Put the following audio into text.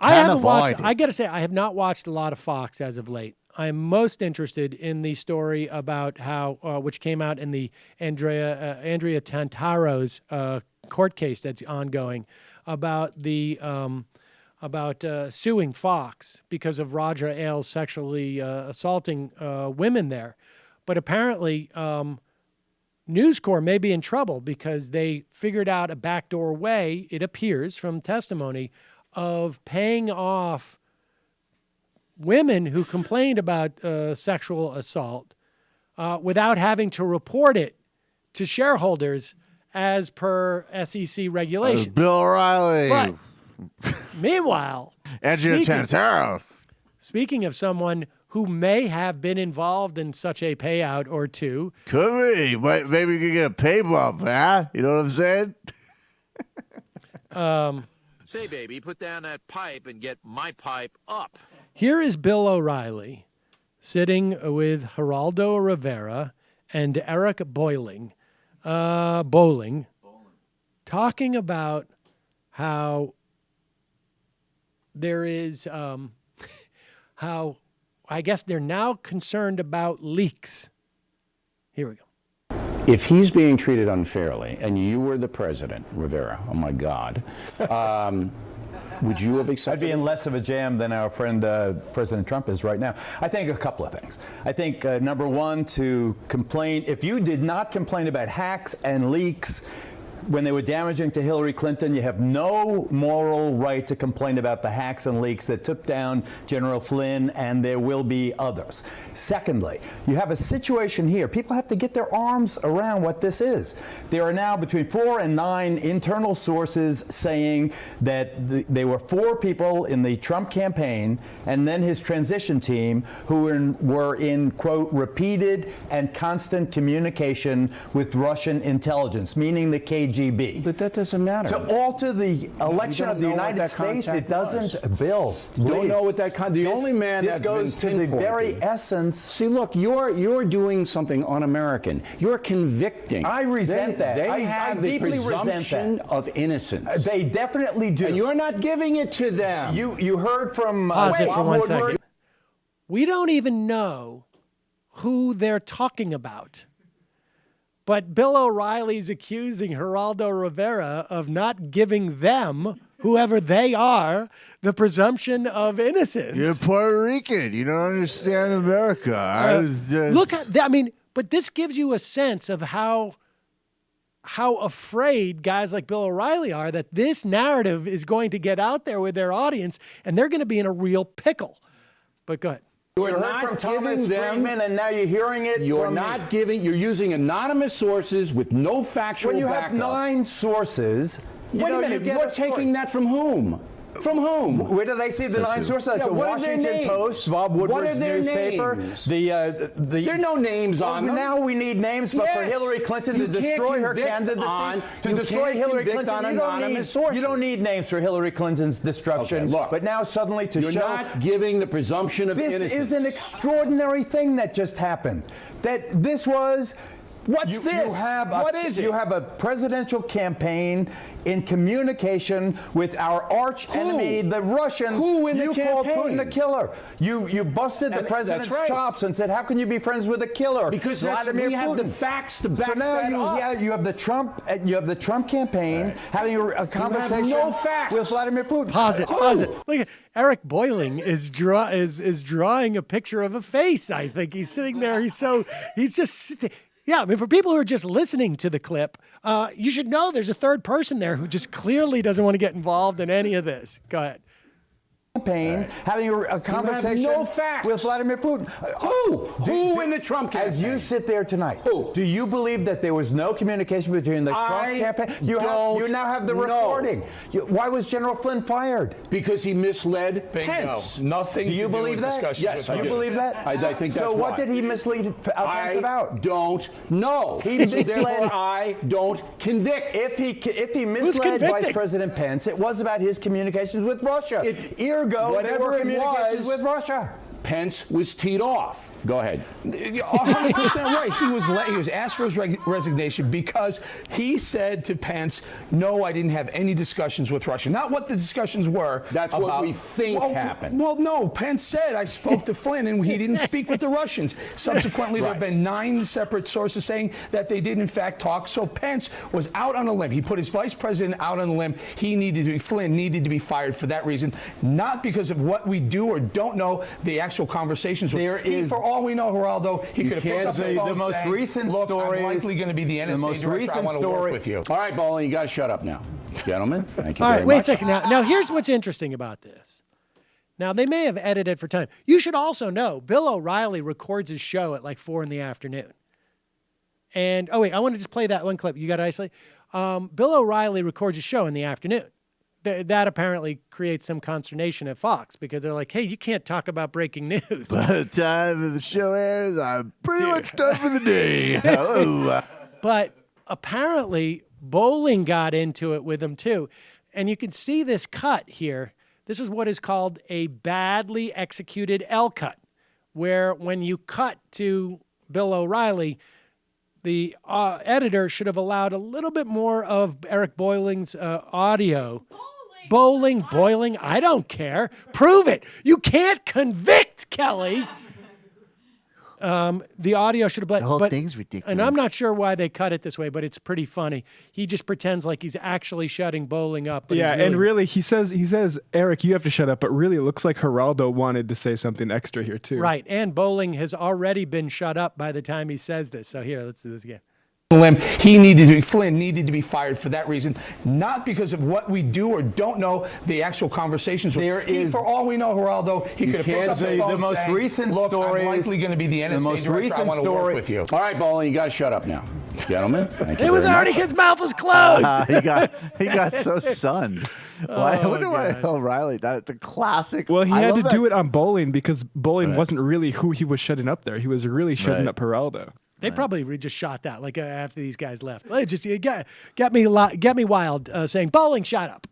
I haven't watched. I got to say, I have not watched a lot of Fox as of late. I am most interested in the story about how, which came out in the Andrea Tantaro's court case that's ongoing, about the suing Fox because of Roger Ailes sexually assaulting women there. But apparently, News Corp may be in trouble because they figured out a backdoor way, it appears from testimony, of paying off women who complained about sexual assault without having to report it to shareholders as per SEC regulations. Bill O'Reilly. But meanwhile, speaking of someone who may have been involved in such a payout or two. Could be. Maybe we could get a pay bump, huh? You know what I'm saying? Say, baby, put down that pipe and get my pipe up. Here is Bill O'Reilly sitting with Geraldo Rivera and Eric Bowling, talking about how there is, how I guess they're now concerned about leaks. Here we go. If he's being treated unfairly, and you were the president, Rivera, oh my God, would you have accepted? I'd be in less of a jam than our friend President Trump is right now. I think a couple of things. I think number one, to complain, if you did not complain about hacks and leaks when they were damaging to Hillary Clinton, you have no moral right to complain about the hacks and leaks that took down General Flynn, and there will be others. Secondly, you have a situation here. People have to get their arms around what this is. There are now between 4 and 9 internal sources saying that there were 4 people in the Trump campaign and then his transition team who were in, quote, repeated and constant communication with Russian intelligence, meaning the KGB. But that doesn't matter. To alter the election of the United States, it doesn't, Bill. You don't know what that the only man this that's goes to the very essence. See, look, you're doing something un-American. You're convicting. I resent that. They have the presumption of innocence. They definitely do. And you're not giving it to them. You heard from Pause it for 1 second. We don't even know who they're talking about. But Bill O'Reilly's accusing Geraldo Rivera of not giving them, whoever they are, the presumption of innocence. You're Puerto Rican. You don't understand America. Look at that. I mean, but this gives you a sense of how afraid guys like Bill O'Reilly are that this narrative is going to get out there with their audience, and they're going to be in a real pickle. But go ahead. You're not from Thomas Friedman, and now you're hearing it. You're not giving. You're using anonymous sources with no factual backup. When you have 9 sources, wait a minute. You're taking that from whom? From whom? Where do they see the 9 sources? The Washington Post, Bob Woodward's newspaper. There are no names on them. Now we need names, but for Hillary Clinton to destroy her candidacy, to destroy Hillary Clinton, you don't need names for Hillary Clinton's destruction. Okay, look, but now suddenly to you're show not giving the presumption of innocence. This is an extraordinary thing that just happened. That this was. What's this? What is it? You have a presidential campaign in communication with our arch enemy, the Russians. Who in the campaign? You called Putin a killer. You busted the president's chops and said, "How can you be friends with a killer?" Because Vladimir we Putin. have the facts to back so now that up. You have the Trump campaign having a conversation with Vladimir Putin. Pause it. Look at Eric Bowling is drawing a picture of a face. I think he's sitting there. He's just. Yeah, I mean, for people who are just listening to the clip, you should know there's a third person there who just clearly doesn't want to get involved in any of this. Go ahead. Campaign having a conversation with Vladimir Putin. Who in the Trump campaign? As you sit there tonight, who? Do you believe that there was no communication between the Trump campaign? You now have the recording. Why was General Flynn fired? Because he misled Pence. Nothing. Do you believe that? Yes, you believe that? I think that's so. What why. did he mislead Pence about? I don't know. Therefore, I don't convict. If he misled Vice President Pence, it was about his communications with Russia. Ergo, there were communications with Russia. Pence was teed off. Go ahead. 100% right. He was asked for his resignation because he said to Pence, "No, I didn't have any discussions with Russia." Not what the discussions were. That's about, what we think happened. Well, no. Pence said, "I spoke to Flynn, and he didn't speak with the Russians." Subsequently, there have been 9 separate sources saying that they did in fact talk. So Pence was out on a limb. He put his vice president out on a limb. Flynn needed to be fired for that reason, not because of what we do or don't know the actual conversations. For all we know, Geraldo, he could have picked up the phone the most saying, recent "Look, stories, I'm likely going to be the NSA the most director. recent I want to work story with you." All right, Bowling, you got to shut up now. Gentlemen, thank you All very right, wait much. a second. Now, here's what's interesting about this. Now, they may have edited for time. You should also know Bill O'Reilly records his show at like 4 in the afternoon. And, oh, wait, I want to just play that one clip. You got to isolate. Bill O'Reilly records his show in the afternoon. That apparently creates some consternation at Fox because they're like, hey, you can't talk about breaking news. By the time the show airs, I'm pretty much done for the day. Oh. But apparently, Bowling got into it with him too. And you can see this cut here. This is what is called a badly executed L cut, where when you cut to Bill O'Reilly, the editor should have allowed a little bit more of Eric Boyling's audio. Boiling, I don't care. Prove it. You can't convict, Kelly. The audio should have been. The whole thing's ridiculous. And I'm not sure why they cut it this way, but it's pretty funny. He just pretends like he's actually shutting Bowling up. But Yeah, and really, he says, Eric, you have to shut up. But really, it looks like Geraldo wanted to say something extra here too. Right, and Bowling has already been shut up by the time he says this. So here, let's do this again. Flynn needed to be fired for that reason, not because of what we do or don't know the actual conversations. For all we know, Geraldo, he could have picked up the phone the most saying, recent "Look, stories, I'm likely going to be the NSA director. I want to work with you." All right, Bowling, you got to shut up now. Gentlemen, thank you It was very already, much. his mouth was closed. He got so sunned. I wonder why O'Reilly, the classic. Well, he I had love to do it on Bowling because Bowling wasn't really who he was shutting up there. He was really shutting up Geraldo. They probably just shot that like after these guys left. It just got me wild saying, Bowling, shut up.